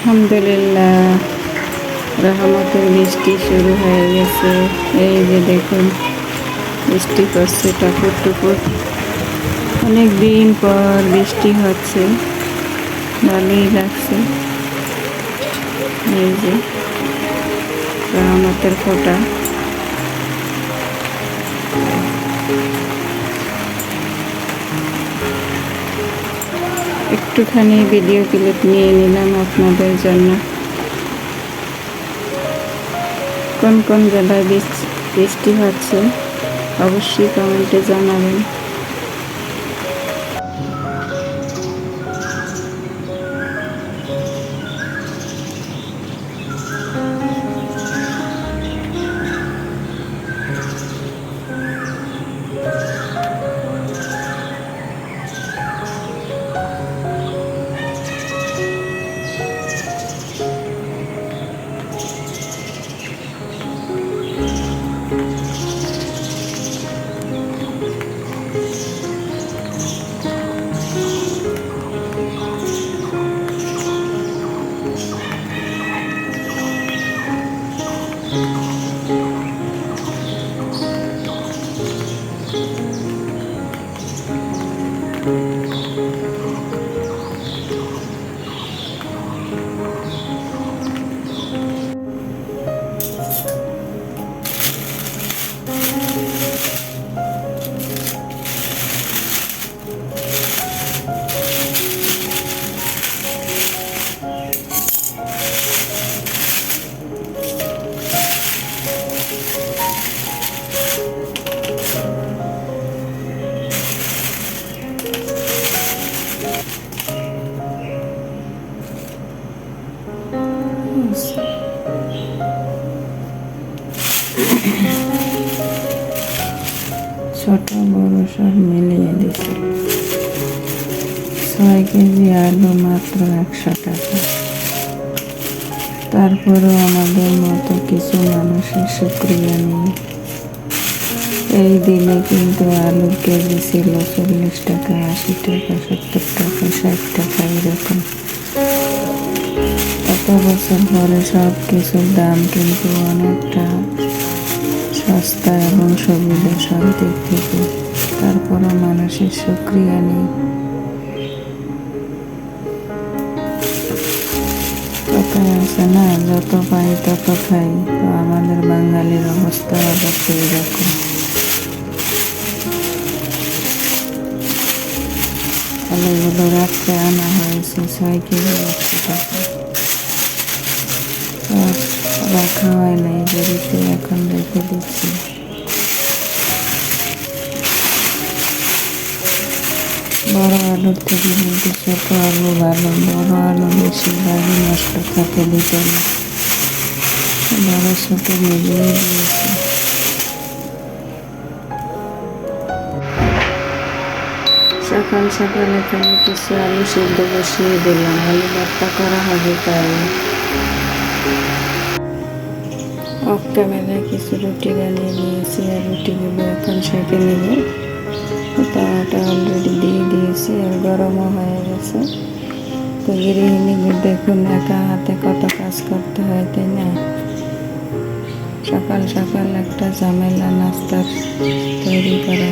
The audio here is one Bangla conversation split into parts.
আলহামদুলিল্লাহ, রহমতের বৃষ্টি শুরু হয়ে গেছে। এই যে দেখুন, বৃষ্টি পড়ছে টপুর টুপুর। অনেক দিন পর বৃষ্টি হচ্ছে, ভালোই লাগছে। এই যে রহমতের ফোঁটা। একটুখানি ভিডিও ক্লিপ নিয়ে নিলাম আপনাদের জন্য। কোন কোন জেলায় বৃষ্টি হচ্ছে অবশ্যই কমেন্টে জানাবেন। ছোট বড় সব মিলিয়ে দিচ্ছে। 6 কেজি আলু মাত্র 100 টাকা। তারপরেও আমাদের মতো কিছু মানুষের শুকরিয়া নেই। এই দিনে কিন্তু আলুর কেজি ছিল 40 টাকা, 80 টাকা, 70 টাকা, 60 টাকা এরকম। এত বছর পরে সব কিছুর দাম কিন্তু অনেকটা সস্তা এবং সুবিধা সব দিক থেকে। তারপরও মানুষের শুকরিয়া নেই। কথায় আছে না, যত পাই তত খাই। তো আমাদের বাঙালির অবস্থা অবশ্য এরকম। আলুগুলো রাত্রে আনা হয়েছে 6 কেজি 100 টাকা। রাখা হয় নাই, দেরিতে এখন রেখে দিচ্ছি। বড় আলুর থেকে কিন্তু ছোট আলু ভালো। বড় আলু বেশিরভাগই নষ্ট থাকে ভিতরে। বড় ছোট মিলিয়ে দিয়েছি। সকাল সকাল এখানে কিছু আলু সিদ্ধ বসিয়ে দিলাম। আলু ভর্তা করা হবে তাই। অফ ক্যামেরায় কিছু রুটি বানিয়ে নিয়েছি, আর রুটিগুলো এখন সেঁকে নেব। তাওয়াটা অলরেডি দিয়ে দিয়েছি, আর গরমও হয়ে গেছে। তো গৃহিণীদের দেখুন একা হাতে কত কাজ করতে হয়, তাই না? সকাল সকাল একটা ঝামেলা নাস্তার তৈরি করা।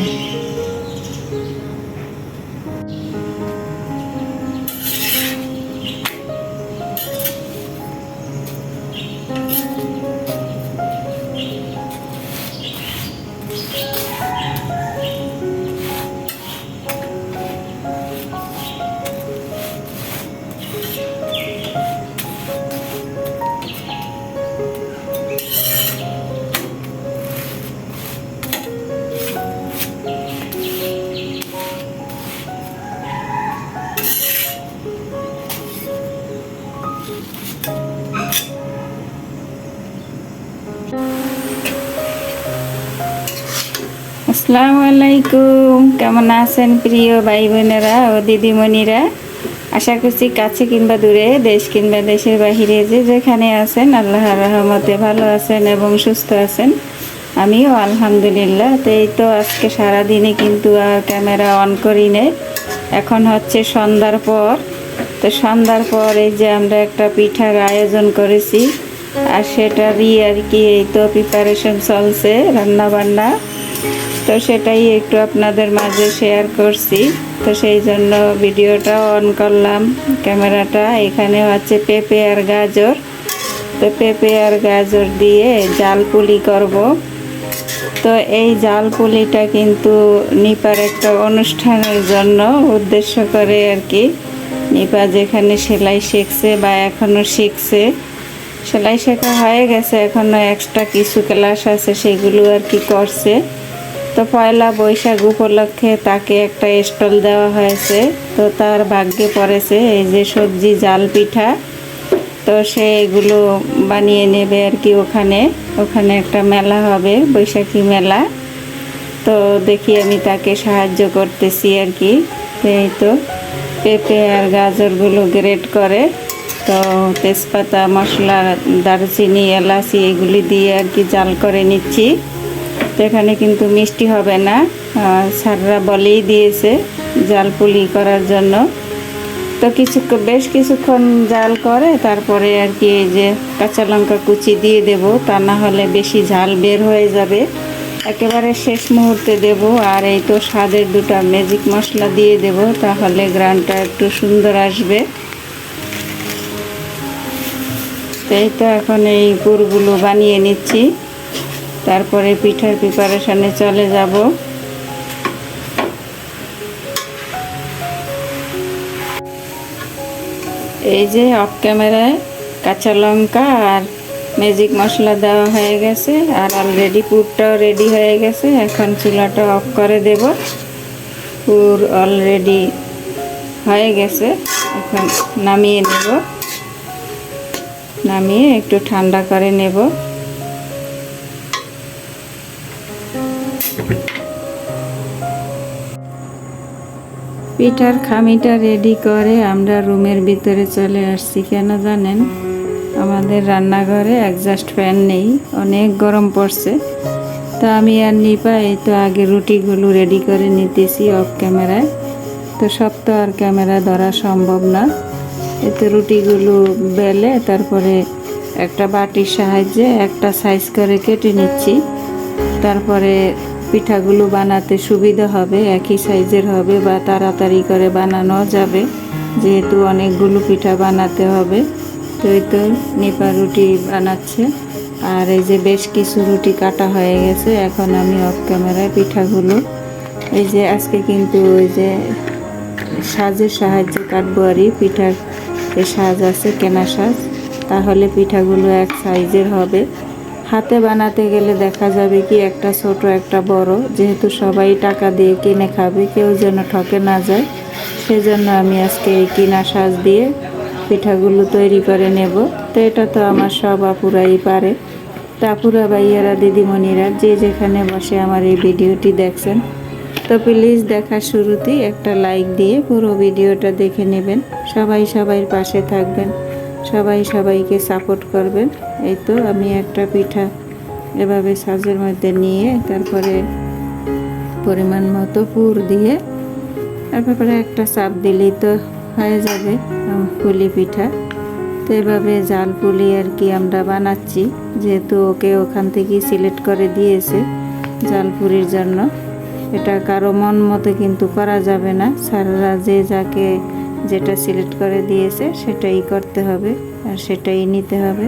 আসসালামু আলাইকুম, কেমন আছেন প্রিয় ভাই বোনেরা ও দিদিমণিরা? আশা করছি কাছে কিংবা দূরে, দেশ কিংবা দেশের বাহিরে যে যেখানে আছেন আল্লাহর রহমতে ভালো আছেন এবং সুস্থ আছেন। আমিও আলহামদুলিল্লাহ। তো এই তো আজকে সারাদিনে কিন্তু আর ক্যামেরা অন করি নেই। এখন হচ্ছে সন্ধ্যার পর। তো সন্ধ্যার পর এই যে আমরা একটা পিঠার আয়োজন করেছি, আর সেটারই আর কি এই তো প্রিপারেশন চলছে, রান্না বান্না। তো সেটাই একটু আপনাদের মাঝে শেয়ার করছি। তো সেই জন্য ভিডিওটা অন করলাম, ক্যামেরাটা। এখানে হচ্ছে পেঁপে আর গাজর। তো পেঁপে আর গাজর দিয়ে জাল পুলি করব। তো এই জাল পুলিটা কিন্তু নিপার একটা অনুষ্ঠানের জন্য উদ্দেশ্য করে আর কি। নিপা যেখানে সেলাই শিখছে বা এখনও শিখছে, সেলাই শেখা হয়ে গেছে, এখনও এক্সট্রা কিছু ক্লাস আছে, সেগুলো আর কি করছে। তো পয়লা বৈশাখ উপলক্ষে তাকে একটা স্টল দেওয়া হয়েছে। তো তার ভাগ্যে পড়েছে এই যে সবজি জাল পিঠা। তো সে এগুলো বানিয়ে নেবে আর কি। ওখানে একটা মেলা হবে, বৈশাখী মেলা। তো দেখি আমি তাকে সাহায্য করতেছি আর কি। এই তো পেঁপে আর গাজরগুলো গ্রেট করে, তো তেজপাতা, মশলা, দারচিনি, এলাচি এগুলি দিয়ে আর কি জাল করে নিচ্ছি। তো এখানে কিন্তু মিষ্টি হবে না, স্যাররা বলেই দিয়েছে জাল পুলি করার জন্য। তো বেশ কিছুক্ষণ জাল করে তারপরে আর কি এই যে কাঁচা লঙ্কা কুচি দিয়ে দেব, তা না হলে বেশি ঝাল বের হয়ে যাবে। একেবারে শেষ মুহূর্তে দেব। আর এই তো স্বাদের দুটা ম্যাজিক মশলা দিয়ে দেব, তাহলে গ্রানটা একটু সুন্দর আসবে। তো এই তো এখন এই পুরগুলো বানিয়ে নিচ্ছি, তারপরে পিঠার প্রিপারেশনে চলে যাব। এই যে অফ ক্যামেরায় কাঁচা লঙ্কা আর ম্যাজিক মশলা দেওয়া হয়ে গেছে, আর অলরেডি পুরটাও রেডি হয়ে গেছে। এখন চুলাটা অফ করে দেব। পুর অলরেডি হয়ে গেছে, এখন নামিয়ে নেব। নামিয়ে একটু ঠান্ডা করে নেব। পিঠার খামিটা রেডি করে আমরা রুমের ভিতরে চলে আসছি। কেন জানেন? আমাদের রান্নাঘরে অ্যাডজাস্ট ফ্যান নেই, অনেক গরম পড়ছে। তো আমি আর নিপা এই তো আগে রুটিগুলো রেডি করে নিতেছি অফ ক্যামেরায়। তো সব তো আর ক্যামেরা ধরা সম্ভব না। এতে রুটিগুলো বেলে তারপরে একটা বাটির সাহায্যে একটা সাইজ করে কেটে নিচ্ছি। তারপরে পিঠাগুলো বানাতে সুবিধা হবে, একই সাইজের হবে বা তাড়াতাড়ি করে বানানো যাবে, যেহেতু অনেকগুলো পিঠা বানাতে হবে। তো এই তো নিপা রুটি বানাচ্ছে, আর এই যে বেশ কিছু রুটি কাটা হয়ে গেছে। এখন আমি অফ ক্যামেরায় পিঠাগুলো এই যে আজকে কিন্তু ওই যে সাজের সাহায্যে কাটবো আর পিঠার যে সাজ আছে, কেনা সাজ, তাহলে পিঠাগুলো এক সাইজের হবে। হাতে বানাতে গেলে দেখা যাবে কি একটা ছোট একটা বড়, যেহেতু সবাই টাকা দিয়ে কিনে খাবে, কেউ যেন ঠকে না যায়, সেজন্য আমি আজকে এই কিনা সাজ দিয়ে পিঠাগুলো তৈরি করে নেব। তো এটা তো আমার সব আপুরাই পারে। তো আপুরা, ভাইয়ারা, দিদিমণিরা যে যেখানে বসে আমার এই ভিডিওটি দেখছেন, তো প্লিজ দেখার শুরুতেই একটা লাইক দিয়ে পুরো ভিডিওটা দেখে নেবেন। সবাই সবাইয়ের পাশে থাকবেন, সবাই সবাইকে সাপোর্ট করবেন। এই তো আমি একটা পিঠা এভাবে সাজের মধ্যে নিয়ে তারপরে পরিমাণ মতো পুর দিয়ে তারপরে একটা চাপ দিলেই তো হয়ে যাবে পুলি পিঠা। তো এভাবে জাল পুলি আর কি আমরা বানাচ্ছি, যেহেতু ওকে ওখান থেকে সিলেক্ট করে দিয়েছে জাল পুরির জন্য। এটা কারো মন মতো কিন্তু করা যাবে না, স্যাররা যে যাকে যেটা সিলেক্ট করে দিয়েছে সেটাই করতে হবে আর সেটাই নিতে হবে।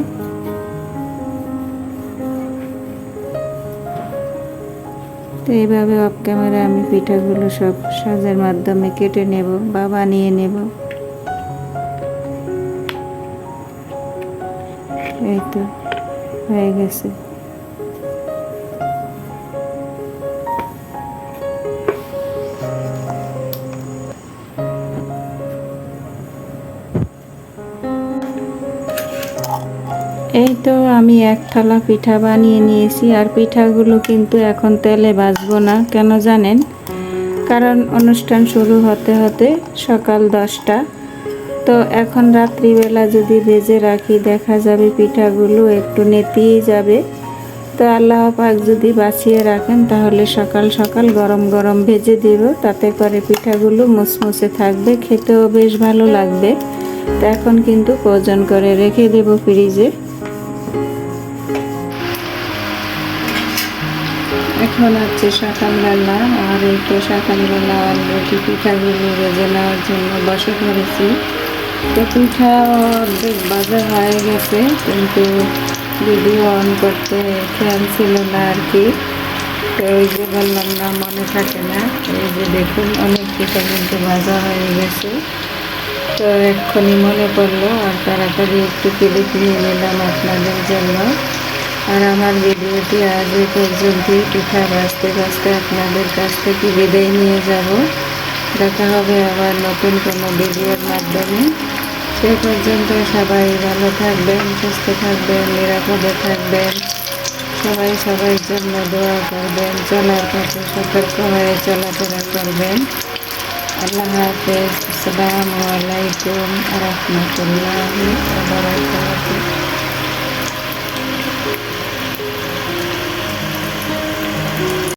তো এইভাবে অফ ক্যামেরা আমি পিঠাগুলো সব সাজের মাধ্যমে কেটে নেব বা বানিয়ে নেব। এই তো হয়ে গেছে। এই তো আমি এক থালা পিঠা বানিয়ে নিয়েছি, আর পিঠাগুলো কিন্তু এখন তেলে ভাজবো না। কেন জানেন? কারণ অনুষ্ঠান শুরু হতে হতে সকাল 10টা। তো এখন রাত্রিবেলা যদি ভেজে রাখি দেখা যাবে পিঠাগুলো একটু নেতিয়ে যাবে। তো আল্লাহ পাক যদি বাঁচিয়ে রাখেন তাহলে সকাল সকাল গরম গরম ভেজে দেব, তাতে করে পিঠাগুলো মুসমুসে থাকবে, খেতেও বেশ ভালো লাগবে। তো এখন কিন্তু ওজন করে রেখে দেব ফ্রিজে। এখন হচ্ছে সকালবেলা, আর এই তো সকালবেলা অলরেডি পিঠাগুলো ভেজে নেওয়ার জন্য বসে পড়েছি। তো পিঠা অর্ধেক ভাজা হয়ে গেছে, কিন্তু ভিডিও অন করতে খেয়াল ছিল না আর কি। তো ওই যে বললাম না, মনে থাকে না। এই যে দেখুন অনেক পিঠা কিন্তু ভাজা হয়ে গেছে। তো এক্ষুনি মনে পড়লো, আর তাড়াতাড়ি একটু ক্লিপ নিয়ে নিলাম আপনাদের জন্য। আর আমার ভিডিওটি আজ এই পর্যন্তই। পিঠা ভাজতে ভাজতে আপনাদের কাছ থেকে বিদায় নিয়ে যাব। দেখা হবে আবার নতুন কোনো ভিডিওর মাধ্যমে। সেই পর্যন্ত সবাই ভালো থাকবেন, সুস্থ থাকবেন, নিরাপদে থাকবেন। সবাই সবার জন্য দোয়া করবেন, চলার পথে সতর্ক হয়ে চলাফেরা করবেন। আল্লাহ হাফেজ। আসসালামু আলাইকুম ওয়া রাহমাতুল্লাহি ওয়া বারাকাতুহু।